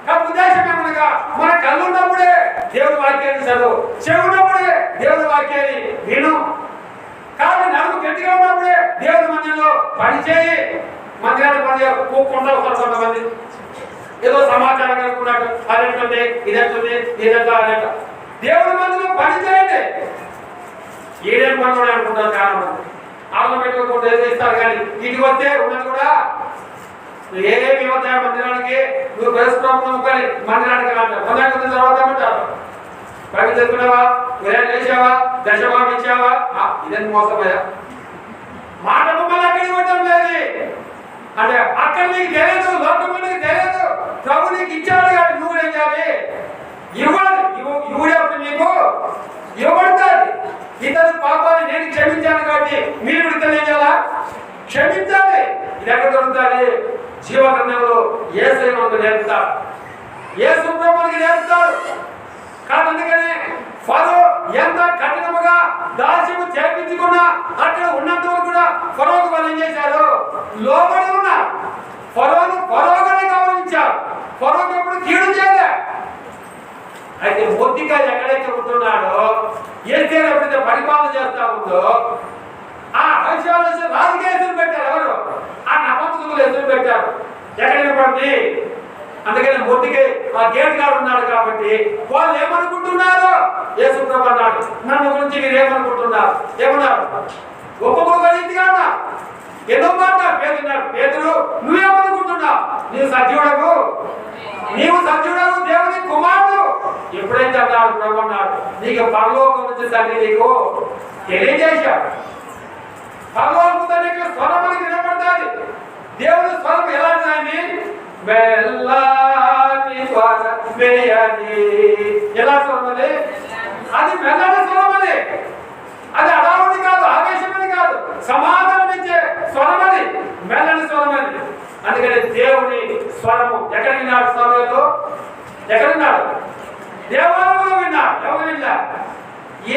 కాబట్టి ఉద్దేశం ఏమనగా మన కళ్ళు ఉన్నప్పుడే దేవుడి వాక్యాన్ని చదువు, చెవి ఉన్నప్పుడే దేవుడి వాక్యాన్ని విను. కాబట్టి నడుము గట్టిగా ఉన్నప్పుడే దేవుడి మందిరంలో పని చేయి. మందిరాన్ని పని కూకుండా వస్తారు కొంతమంది, ఏదో సమాచారం కనుక్కున్నట్టు అదేంటుంది ఇదంతా అదేంట. దేవుడి మందిరంలో పని చేయండి. ఏడేం పని కూడా అనుకుంటారు చాలా మంది. ఆలో పెట్టుకుంటే ఇస్తారు కానీ ఇంటికి వస్తే ఉన్నది కూడా ఏమేమి ఇవ్వతాయి మందిరానికి, నువ్వు పరిశ్రమం కానీ మందిరానికి రాంటారు. మందిరానికి తర్వాత ఏమంటారు, పని తెచ్చుకున్నావా, ఉదయం లేచావా, దశభాగం ఇచ్చావా, ఇదని మోసపోయా మాట మమ్మల్ని అక్కడికి ఇవ్వటం లేదు. అంటే అక్కడ నీకు తెలియదు, లోకంలో నీకు తెలియదు, ప్రభు నీకు ఇచ్చాడు కాబట్టి నువ్వు ఏం చేయాలి, ఇవ్వాలి. ఇవ్వడప్పుడు నీకు ఇవ్వబడతాది. ఇతరు పాపాన్ని నేను క్షమించాను కాబట్టి మీరు ఇతరులు ఏం చేయాలా, క్షమించాలి. ఇది ఎక్కడ దొరుకుతుంది? జీవగ్రంథంలో యేసయ్య మనకు నేర్పుతాడు, యేసు ప్రభు మనకి నేర్పుతాడు. కాదు అందుకనే ఫరో ఎంత కఠినముగా దాస్యము చేర్పించుకున్నా అక్కడ ఉన్నంత వరకు కూడా ఫరోకు వాళ్ళు ఏం చేశారు, లోబడి ఉన్నారు. ఫరోగానే గౌరవించారు, ఫరోకు ఎప్పుడు కీడు చేయలే. అయితే మొద్దిగా ఎక్కడైతే ఉంటున్నాడో ఎస్టేర్ ఎప్పుడైతే పరిపాలన చేస్తా ఉందో ఆ హైషాలు రాజకీయ ఎదురు పెట్టారు. ఎవరు? ఆ నమ్మకస్తులు ఎదురు పెట్టారు. ఎక్కడైనా పడింది. అందుకని మొద్దిగా ఆ గేట్ గారు ఉన్నాడు కాబట్టి వాళ్ళు ఏమనుకుంటున్నారు, యేసు ప్రభు అన్నాడు నన్ను గురించి మీరు ఏమనుకుంటున్నారు, ఏమన్నారు, ఒప్పుకోగలిగిందిగా అన్నా ఎన్నో మాట పేదన్నాడు. పేదరు నువ్వేమనుకుంటున్నావు, నీవు సజీవుడకు దేవుని కుమారుడు. ఎప్పుడైతే అన్నాడు ప్రభు అన్నాడు, నీకు పరలోకం నుంచి తండ్రి నీకు తెలియజేశాడు. పరలోకం నీకు స్వరం మనకి వినపడుతుంది. దేవుని స్వరం ఎలాంటిదాన్ని, మెల్లని స్వరమేయని. ఎలా స్వరం అది? అది మెల్లని స్వరం. అది అడావుడి కాదు, ఆవేశమని కాదు, సమాధానం ఇచ్చే స్వరం అది, మెల్లని స్వరం అది. అందుకని దేవుని స్వరము ఎక్కడ విన్నాడు? సమయంలో ఎక్కడ విన్నాడు? దేవాలయంలో విన్నాడు. ఎవరు విన్నారు?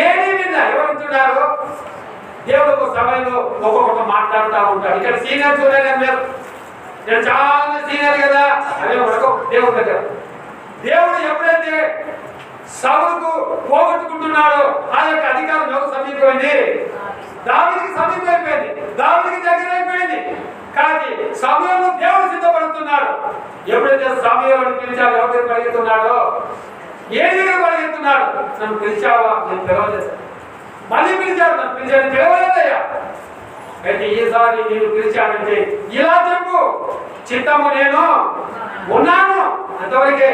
ఏది విన్నా? ఎవరు వింటున్నారు? దేవుడు ఒక సమయంలో ఒక్కొక్కటి మాట్లాడుతూ ఉంటాడు. ఇక్కడ సీనియర్ చూడలేదు మీరు, నేను చాలా సీనియర్ కదా అదే మనకు దేవుడు దగ్గర. దేవుడు ఎప్పుడైతే సౌలుకు పోగొట్టుకుంటున్నాడు. ఆ యొక్క అధికారం ఎవరు సమీపమైంది? దావీదుకి సమీపమైపోయింది, దావీదుకి దగ్గర అయిపోయింది. కానీ సమయంలో దేవుడు సిద్ధపడుతున్నాడు. ఎప్పుడైతే సమయంలో పిలిచాడు, ఎవరి దగ్గర పరిగెత్తున్నాడో, ఏ దగ్గర పరిగెత్తున్నాడు? నన్ను పిలిచావా? నేను పిలవలేదు. మళ్ళీ పిలిచాడు, నన్ను పిలిచాను, పిలవలేదయ్యా. అయితే ఈసారి నేను పిలిచానంటే ఇలా చెప్పు, చిత్తము నేను ఉన్నాను. అంతవరకే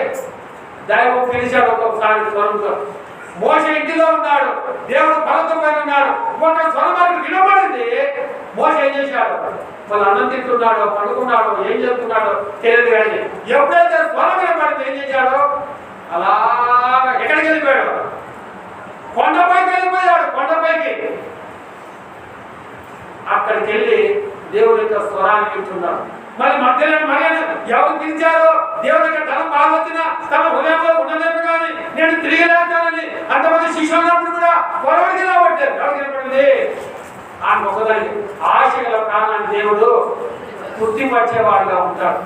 దైవం పిలిచాడు. ఒక్కొక్కసారి స్వరంతో మోషే ఇంటిలో ఉన్నాడు, దేవుడు పర్వతం పైన ఉన్నాడు. ఒక స్వరం వినబడింది. మోషే ఏం చేశాడు? వాళ్ళు అన్నం తింటున్నాడు, పడుకున్నాడు, ఏం చేస్తున్నాడో తెలియదు. కానీ ఎప్పుడైతే స్వరం వినబడింది ఏం చేశాడు? అలా ఎక్కడికి వెళ్ళిపోయాడు? కొండపైకి వెళ్ళిపోయాడు. కొండపైకి అక్కడికి వెళ్ళి దేవుడి యొక్క స్వరాన్ని వింటున్నాడు. మరి మధ్యలో మరియను ఎవరు పిలిచారో, దేవుడి యొక్క తన బాధ వచ్చినా తన హృదయంలో ఉండలేము కానీ నేను తిరిగి లేస్తానని అంతమంది శిష్యులు ఉన్నప్పుడు కూడా పొరవడికి రావట్లేదు. ఎవరికి ఏర్పడింది? ఆ ఒకదాని ఆశ గల ప్రాణాన్ని దేవుడు గుర్తింపచ్చేవాడుగా ఉంటాడు.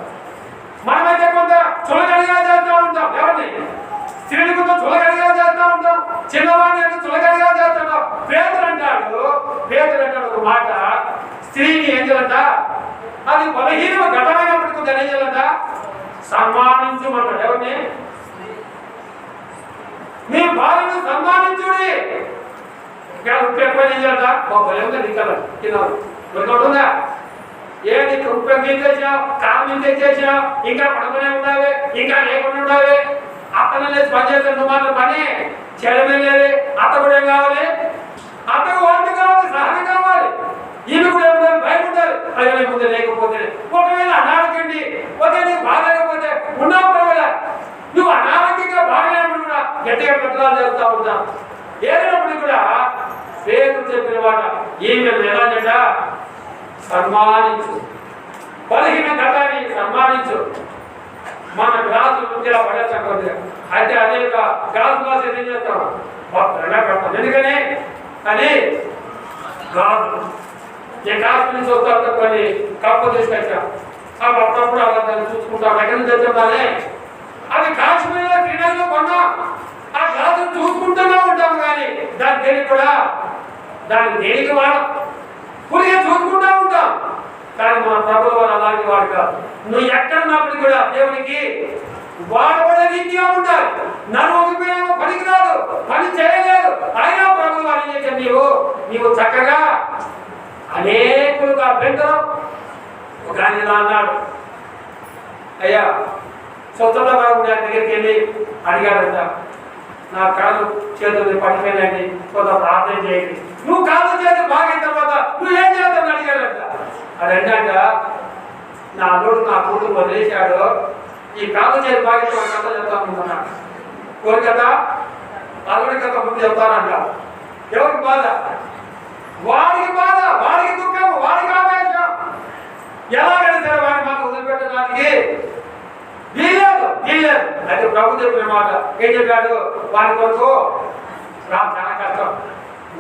మనమైతే కొంత చులకడిగా చేస్తూ ఉంటాం. ఎవరిని? స్త్రీని కొంత చులకడిగా చేస్తూ ఉంటాం, చిన్నవాడిని చులకడిగా చేస్తుంటాం. పేదలు అంటాడు ఒక మాట, స్త్రీని ఏం చేయాలంట? అది బలహీన ఘటమైనప్పటికీ దాన్ని ఏం చేయాలంట? సన్మానించమంటాడు. ఎవరిని? మీ భార్యను సన్మానించుడి. ఉప్పు ఎక్కువ ఏం చేయాలంట? బలంగా దిక్కాల తినాలి. ఉంటుందా? ఏ నీకు ఉప్పు ఎక్కువ తెచ్చావు, కారం ఎంత తెచ్చావు, ఇంకా పడుకునే ఉండాలి, ఇంకా లేకుండా ఉండాలి. అత్తను లేచి పని చేస్తాను, నువ్వు మాత్రం పని చేయడమే లేదు. అత్త కూడా ఏం కావాలి? అత్తకు వంట కావాలి, సహనం కావాలి. ఈమె కూడా ఏముండాలి? భయం ఉండాలి. అదే ముందు లేకపోతే ఒకవేళ అనారోగ్యండి, ఒకే నీకు బాగాలేకపోతే ఉన్నావు పర్వాలేదు. నువ్వు అనారోగ్యంగా బాగాలేనప్పుడు కూడా గట్టిగా పెద్దలు చేస్తూ ఉంటావు. ఏదైనప్పుడు కూడా పేరు చెప్పిన మాట ఈమె ఎలాంట? సన్మానించు. బలహీన ఘటాన్ని సన్మానించు. మన గ్లాసు ఇలా పడేస్తాం. అయితే అదే గ్లాసు ఏం చేస్తాం? పెడతాం. ఎందుకని అని గాజు ఏ గ్లాస్ నుంచి వస్తారు కొన్ని కప్పు తీసుకొచ్చాం. అప్పుడప్పుడు అలా దాన్ని చూసుకుంటాం. ఎక్కడి నుంచి తెచ్చామని అది కాశ్మీర్లో క్రీడల్లో కొన్నా ఆ గ్లాసు చూసుకుంటూనే ఉంటాం. కానీ దాని దేనికి కూడా దేనికి వాడం పురిగా చూసుకుంటూ ఉంటాం. కానీ మన ప్రభువు వారు అలాంటి వాడు కాదు. నువ్వు ఎక్కడున్నప్పుడు కూడా దేవునికి వాడబడే రీతిగా ఉండాలి. నన్ను పనికిరాదు, పని చేయలేదు. అయినా ప్రభువు వారు ఏం చేశారు? నీవు చక్కగా అనేకులుగా పెంచడం. ఒక ఆయన ఇలా అన్నాడు, అయ్యా స్వతంత్ర గారి దగ్గరికి వెళ్ళి అడిగాడంట, నా కాళ్ళు చేతులు పడిపోయినాయండి, కొంత ప్రార్థన చేయండి. నువ్వు కాళ్ళు చేతులు బాగైన తర్వాత నువ్వు ఏం చేస్తావు అడిగాడంట. అది ఏంటంట, నా అల్లుడు నా కూతురు వదిలేశాడు, ఈ కాళ్ళు చేతులు బాగైతే ఒక కథ చెప్తాను. కోరి కదా అల్లుడి కథ ముందు చెప్తానంట. ఎవరికి బాధ? వాడికి బాధ, వాడికి దుఃఖం, వాడికి ఆవేశం. ఎలాగైనా సరే వాడిని మాకు వదిలిపెట్టడానికి వీల్లేదు. అయితే ప్రభు చెప్పిన మాట ఏం చెప్పాడు? వాని కొరకు చాలా కష్టం.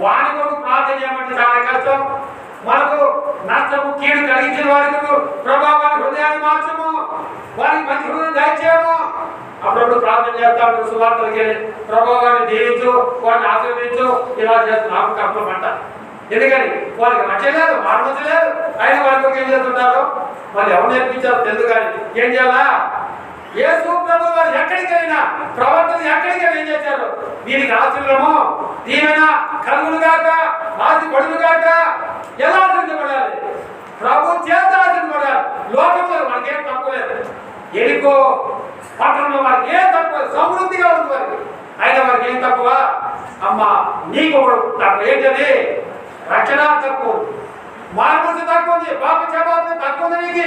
వాని కొరకు ప్రార్థన చేయమంటే చాలా కష్టం. మనకు నష్టము కీడు కలిగించిన వారికి ప్రభావాన్ని హృదయాన్ని మార్చము, వారికి మంచి హృదయం దయచేయము. అప్పుడప్పుడు ప్రార్థన చేస్తాడు. సువార్తలకి ప్రభావాన్ని దీవించు, వారిని ఆశీర్వదించు. ఇలా చేస్తూ నాకు కష్టమంట. ఎందుకని వారికి నచ్చలేదు, మార్చలేదు. అయినా వారికి ఏం చేస్తుంటారు? వాళ్ళు ఎవరు నేర్పించారో తెలుసు. కానీ ఏం చేయాలా? యేసు ప్రభువు వారు ఎక్కడికైనా ప్రవర్తన ఎక్కడికైనా ఏం చేశారు? వీరికి ఆశీర్వము దీవెన కలుగులు గాక, ఆశ పడులు గాక. ఎలా ఆశీర్వదించబడాలి? ప్రభు చేత ఆశీర్వదించబడాలి. లోకంలో వారికి ఏం తక్కువ లేదు. ఎరుకో పట్టణంలో వారికి ఏం తక్కువ, సమృద్ధిగా ఉంది వారికి. అయినా వారికి ఏం తక్కువ? అమ్మ నీకు తక్కువ. ఏంటది? రక్షణ తక్కువ, మార్పులు తక్కువ ఉంది, పాప క్షమాపణ తక్కువ ఉంది నీకు.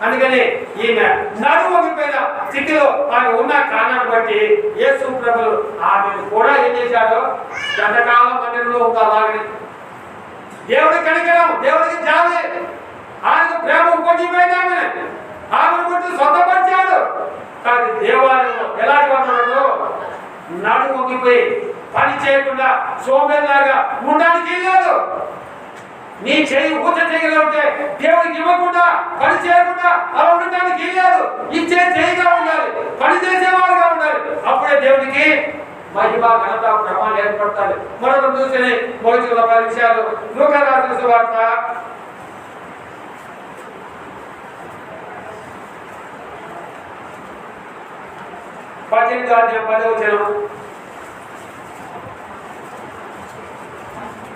అందుకని ఈమె నడుము వంగిపోయిన స్థితిలో ఆమె ఉన్న కారణాన్ని బట్టి యేసు ప్రభువు ఆమెను కూడా ఏం చేశాడో ఎంతకాలం మందిరంలో ఉందో అలాగని దేవుడి కనికరం, దేవుడికి జాలి, ఆయనకు ప్రేమ కొట్టిపోయింది. ఆమెను కొట్టి సొంతపరిచాడు. కానీ దేవాలయంలో ఎలాంటి వాళ్ళు నడుము వంగిపోయి పని చేయకుండా సోమేలాగా ఉండడానికి లేదు. నీ చేయి ఊత చేయగలిగితే దేవుడికి ఇవ్వకుండా పని చేయకుండా అలా ఉండటానికి లేదు. ఇచ్చే చేయిగా ఉండాలి, పని చేసేవాడుగా ఉండాలి. అప్పుడే దేవుడికి మహిమ ఘనత క్రమాలు ఏర్పడతాయి. మరొక చూసి మొదటి 10 విషయాలు. లూకా రాసిన సువార్త 18వ అధ్యాయం 10వ వచనం.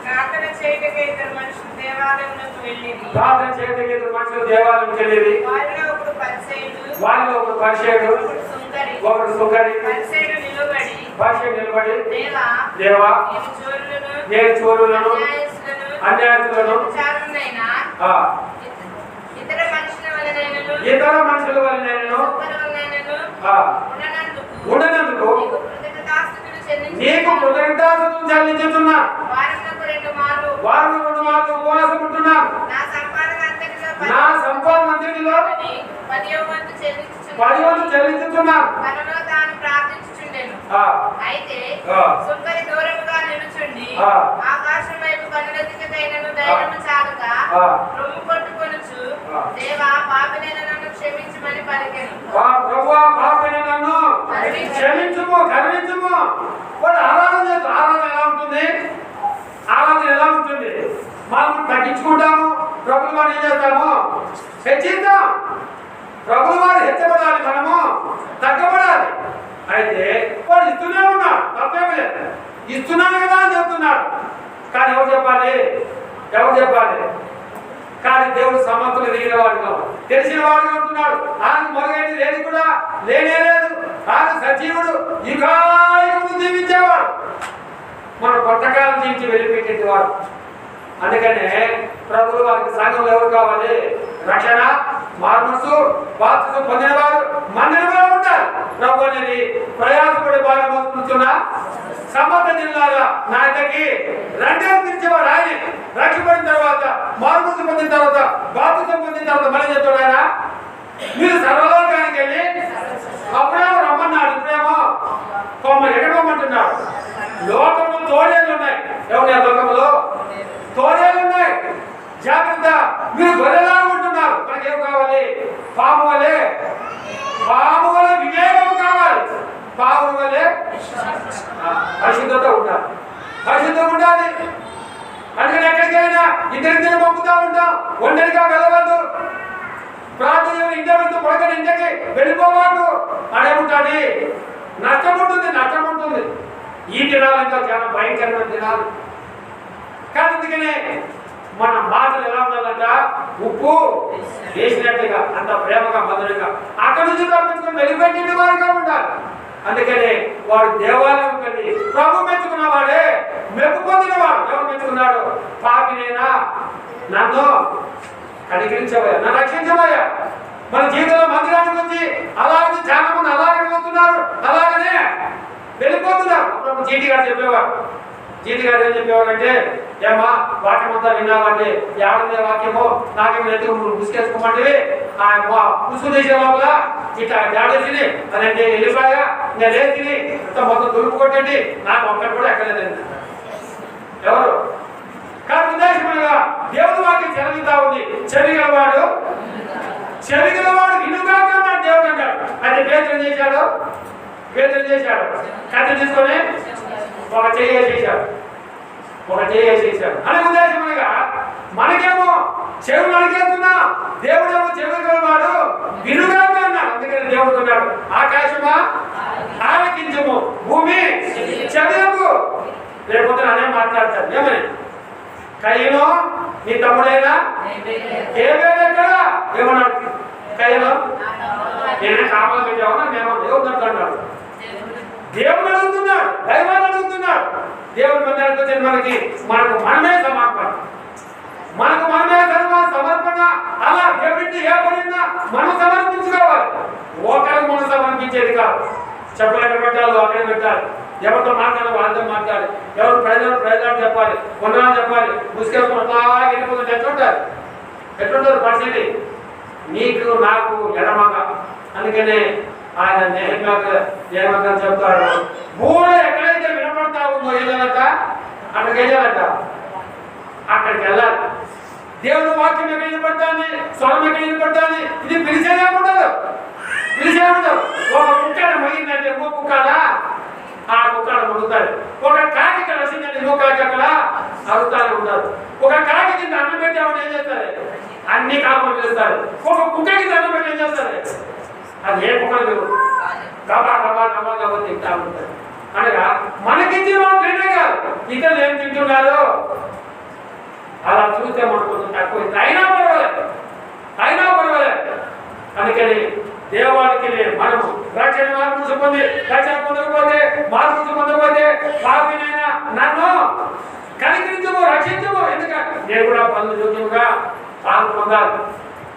ప్రార్థన చేయటకే ఇద్దరు మనుషులు దేవాలయంలోకి వెళ్ళిరి. ప్రార్థన చేయటకే ఇద్దరు మనుషులు దేవాలయంలోకి వెళ్ళిరి. వారిలో ఒకడు పరిసయ్యుడు, ఒకడు సుంకరి. పరిసయ్యుడు నిలబడి దేవా, దేవా, నేను చోరులను అన్యాయస్తులను అన్యాయస్తులను వ్యభిచారులనైనా ఇతర మనుషుల వలనైనను ఉండనందుకు నీకు కృతజ్ఞతాస్తుతులు చెల్లించుతున్నా. వారంలో 2 మార్లు ఉపవాసం ఉంటున్నా. నా సంపాదన అంతటిలో 10వ వంతు చెల్లించుతున్నా. అయితే సుంకరి దూరముగా నిలుచుండి ఆకాశం వైపు కన్నులెత్తుకైనను ధైర్యము చాలక రొమ్ము కొట్టుకొనుచు, దేవా, పాపినైన నన్ను క్షమించమని పలికెను. ప్రభువా, పాపినైన నన్ను క్షమించుము, కరుణించుము. వాడు ఆరాధన చేస్తారు. ఆరాధన ఎలా ఉంటుంది? మనం తగ్గించుకుంటాము, ప్రభులు వాడు ఏం చేస్తాము? హెచ్చిద్దాం. ప్రభులు వాడు హెచ్చబడాలి, మనము తగ్గబడాలి. అయితే వాడు ఇస్తూనే ఉన్నాడు, తప్పేమి లేదు. ఇస్తున్నాను కదా అని చెప్తున్నాడు. కానీ ఎవరు చెప్పాలి? కానీ దేవుడు సమర్థులు ఎదిగిన వాడుగా, తెలిసిన వాడుగా ఉంటున్నాడు. ఆయన మొదలైనది ఏది కూడా లేనే లేదు. ఆయన సజీవుడు, యుగాయుగము జీవించేవాడు, మన కొంతకాలం జీవించి వెళ్ళిపెట్టేవాడు. అందుకనే ప్రభులు వారికి సంఘంలో ఎవరు కావాలి? రక్షణ, మార్మసు, బాప్తిసం పొందినవారు మందిరంలో ఉంటారు. ప్రభు అనేది ప్రయాసపడే బాగా మోసుకుంటున్న సమర్థ జిల్లాగా నా దగ్గరికి రెండవ పిలిచేవాడు ఆయన. రక్షపడిన తర్వాత, మార్మసు పొందిన తర్వాత, బాప్తిసం పొందిన తర్వాత మళ్ళీ చెప్తాడు ఆయన, మీరు సర్వలోకానికి వెళ్ళి అప్పుడేమో రమ్మన్నాడు, ఇప్పుడేమో ఎక్కడ పొమ్మంటున్నాడు. లోకంలో తోడేళ్ళు ఉన్నాయి. ఎవరు లోకంలో తోడేళ్ళు ఉన్నాయి. జాగ్రత్త, మీరు గొర్రెలాగా ఉంటున్నారు. మనకేం కావాలి? పాము వలె వివేకం కావాలి. పాము వలె పరిశుద్ధత ఉండాలి. పరిశుద్ధంగా ఉండాలి. అందుకని ఎక్కడికి వెళ్ళినా ఇద్దరిద్దరు పంపుతా ఉంటాం. ఒంటరిగా వెళ్ళవద్దు. ప్రార్థన ఇంటి పడకని ఇంటికి వెళ్ళిపోవాలి అనేముంటుంది. నష్టం ఉంటుంది. ఈ దినాలు ఇంకా చాలా భయంకరమైన దినాలు. కానీ అందుకనే మన మాటలు ఎలా ఉండాలంట? ఉప్పు వేసినట్టుగా, అంత ప్రేమగా, మధురంగా, అక్కడి నుంచి తప్పించుకొని వెలిపెట్టిన వారిగా ఉండాలి. అందుకనే వాడు దేవాలయం కలిగి ప్రభు మెచ్చుకున్నవాడే, మెప్పు పొందినవాడు. ఎవరు మెచ్చుకున్నాడు? పాపినైనా నన్ను కనికరించబోయా, నన్ను రక్షించబోయా. మన జీవితంలో మందిరానికి వచ్చి అలాగే చాలా మంది అలాగే పోతున్నారు, అలాగనే వెళ్ళిపోతున్నారు. అప్పుడు జీటి గారు చెప్పేవారు. జీటి గారు ఏం చెప్పేవారు అంటే, ఏమా వాక్యం అంతా విన్నామంటే ఏడనే వాక్యమో నాకేమో ఎత్తుకు ముసుకేసుకోమంటే ముసుగు తీసే లోపల ఇట్లా జాడేసి అదంటే వెళ్ళిపోయా, ఇంకా లేచి ఇంత మొత్తం దులుపు కొట్టండి, నాకు ఒక్కటి కూడా ఎక్కలేదండి. ఎవరు? కానీ ఉద్దేశంగా దేవుడు వాక్యం చెరగితా ఉంది. చెవిగలవాడు వినుగాక అన్నాడు దేవుడు అన్నాడు. అయితే పేదలు చేశాడు కథ తీసుకొని ఒక చెయ్యి చేశాడు అనే ఉద్దేశంగా మనకేమో చెవులు అడిగేస్తున్నా, దేవుడేమో చెవిగలవాడు వినుగాక అన్నాడు. అందుకని దేవుడు అన్నాడు, ఆకాశమా ఆలకించము, భూమి చెవిలకు. లేకపోతే అదే మాట్లాడతాడు. ఏమని? కయ్యను నీ తమ్ముడైనా ఏమేమి ఎక్కడ ఏమన్నాడు? కయ్యను నేనే కాపలా పెట్టావా? మేము దేవుడు అంటున్నాడు. దేవుడు అడుగుతున్నాడు, దైవాన్ని అడుగుతున్నాడు. దేవుడు మనకు మనమే సమర్పణ. అలా దేవుడికి ఏ పనిన్నా మనం సమర్పించుకోవాలి. ఒకరికి మనం సమర్పించేది కాదు. చెప్పులు ఎక్కడ పెట్టాలి అక్కడే పెట్టాలి. ఎవరితో మాట్లాడాలి వాళ్ళతో మాట్లాడాలి. ఎవరు ప్రజలు చెప్పాలి, వందనాలు చెప్పాలి. ముసుకేసుకుని అలా వెళ్ళిపోతుంటే ఎట్లుంటారు పరిస్థితి? నీకు నాకు ఎడమగా. అందుకనే ఆయన నేర్మగా చెప్తాడు, భూమి ఎక్కడైతే వినపడతా ఉందో ఏదనట అక్కడికి వెళ్ళాలట. అక్కడికి వెళ్ళాలి. దేవుడు వాక్యం ఎక్కడ వినపడతాని, స్వరం ఎక్కడ వినపడతాని, ఇది పిలిచేదేముండదు. ఒక కుక్కడ మగిందంటే ఇంకో కుక్కడా, ఆ కుక్కడ అడుగుతారు. ఒక కాకి ఇక్కడ వస్తుందంటే ఇంకో కాకి అక్కడ అడుగుతానే ఉంటారు. ఒక కాకి కింద అన్నం పెట్టామని ఏం చేస్తారు? అన్ని కాపలు చేస్తారు. ఒక కుక్కకి అన్నం పెట్టి ఏం చేస్తారు? అది ఏ కుక్కలు గబా గబా గబా గబా తింటా ఉంటారు. అనగా మనకిచ్చిన వాళ్ళు తింటే కాదు, ఇతరులు ఏం తింటున్నారు అలా చూస్తే మనకు కొంచెం తక్కువ. అయినా పర్వాలేదు, అయినా పర్వాలేదు. అందుకని దేవానికి మనము రక్షణ మార్పు పొంది రక్షణ పొందకపోతే మార్పు పొందకపోతే పాపినైనా నన్ను కనికరించము, రక్షించము. ఎందుకంటే నేను కూడా పనులు చూద్దాముగా పాలు పొందాలి.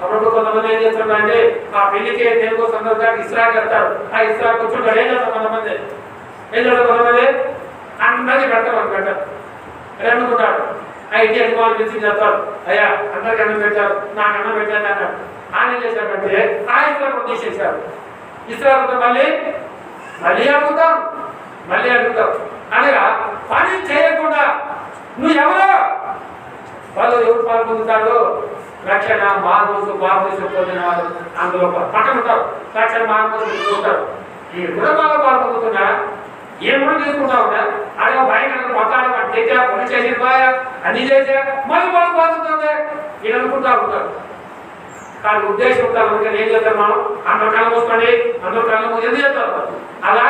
అప్పుడు కొంతమంది ఏం చేస్తున్నారంటే ఆ పెళ్లికి దేవుడు సందర్భానికి ఇస్రాక్ వెళ్తారు. ఆ ఇస్రాక్ కూర్చుంటారు. ఏం చేస్తారు కొంతమంది? ఏం చేస్తారు కొంతమంది? అందరికీ పెడతారు, అని పెట్టారు అనుకుంటాడు. ఆ ఇంటి యజమాని పిలిచి చెప్తారు, అయ్యా అందరికి అన్నం పెట్టారు, నాకు అన్నం పెట్టాను అన్నాడు. ఆయన ఏం చేశాడంటే ఆ ఇస్రాకు తీసేశారు. ఇస్రాకు మళ్ళీ అడుగుతాం, మళ్ళీ అడుగుతాం. అనగా పని చేయకుండా నువ్వు ఎవరో వాళ్ళు ఎవరు పాల్పొందుతాడు? రక్షణ మానవసు బాధ్యత పొందిన వాళ్ళు అందులో పక్కన ఉంటారు. రక్షణ మానవసు ఉంటారు. ఈ కూడా బాగా పాల్పొందుతున్నా ఏం కూడా తీసుకుంటా ఉన్నా అదే భయంకరంగా మొత్తాలు తెచ్చా, పని చేసి అన్ని చేసా, మళ్ళీ బాగా బాగుంటుంది ఇది అనుకుంటా ఉంటారు. కానీ ఉద్దేశం ఉంటారు. అందుకని ఏం చేస్తారు? మనం అందరూ కళ్ళ మూసుకోండి, అందరూ కళ్ళ మూసి ఎందుకు చేస్తారు? అలా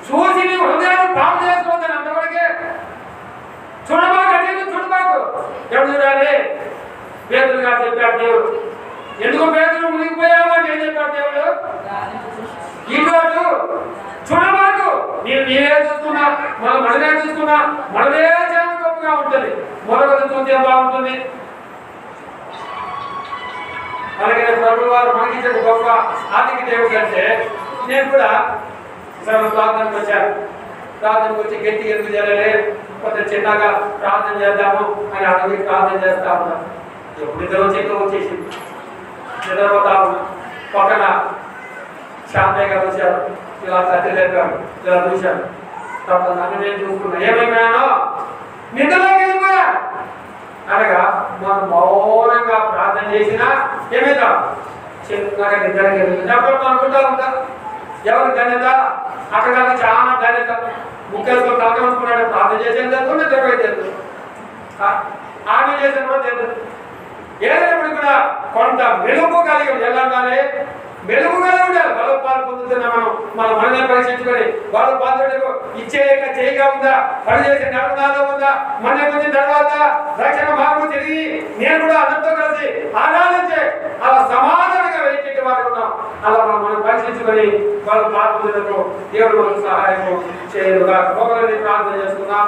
చూసి నీ హృదయాన్ని పాపం చేసుకోవద్దని అంతవరకే. చూడబాకు అంటే చూడబాకు. ఎవరు చూడాలి? పేదలు గారు చెప్పాడు దేవుడు. ఎందుకు పేదలు మునిగిపోయావు అంటే ఏం చెప్పాడు దేవుడు? ఈరోజు చూడబాకు. నేనే చూస్తున్నా, మనమే చూస్తున్నా, మనమే చాలా గొప్పగా ఉంటుంది. మరొకరు చూస్తే బాగుంటుంది. అలాగే ప్రభు వారు మనకి ఇచ్చిన గొప్ప ఆర్థిక దేవుడు అంటే నేను కూడా ప్రార్థనకు వచ్చాను. ప్రార్థనకు వచ్చి గట్టి ఎందుకు చేయలే, కొంత చిన్నగా ప్రార్థన చేద్దాము అని అడిగి ప్రార్థన చేస్తా ఉన్నాను. ఎప్పుడు నిద్ర చెక్కు వచ్చేసింది, నిద్రపోతా ఉన్నా. పక్కన శాంతయ్య గారు వచ్చారు. ఇలా తట్టిలేపాడు, ఇలా చూశాను. తర్వాత నన్ను నేను చూసుకున్నా. ఏమైపోయానో నిద్రలోకి వెళ్ళిపోయా. అనగా మనం మౌనంగా ప్రార్థన చేసినా ఏమైనా చిన్నగా నిద్రకి వెళ్ళింది. అప్పుడు అనుకుంటా ఉంటా ఎవరు ధన్యత అక్కడ చాలా ధన్యత. ముఖ్యంగా తలకనుకున్నాడు ప్రార్థన చేసేది తెలుసు, నిద్రపోయి తెలుసు, ఆమె చేసేది కూడా తెలుసు. ఏదైనప్పుడు కూడా కొంత మెలుగు కలిగి వెళ్ళగానే మెలుగు కలిగి ఉండాలి. బలోపాలు పొందుతున్నా మన మనమే పరీక్షించుకొని బలోపాలు ఇచ్చేయక చేయగా ఉందా, పని చేసే నడవనాలో ఉందా, మన వచ్చిన తర్వాత రక్షణ మార్పు తిరిగి నేను కూడా అందరితో కలిసి ఆరాధించే అలా సమాధానంగా వెయిట్ వారు ఉన్నాం. అలా మనం పరీక్షించుకొని వాళ్ళు పాల్పొందుటకు దేవుడు మనకు సహాయం చేయదుగా ఒకరిని ప్రార్థన చేసుకుందాం.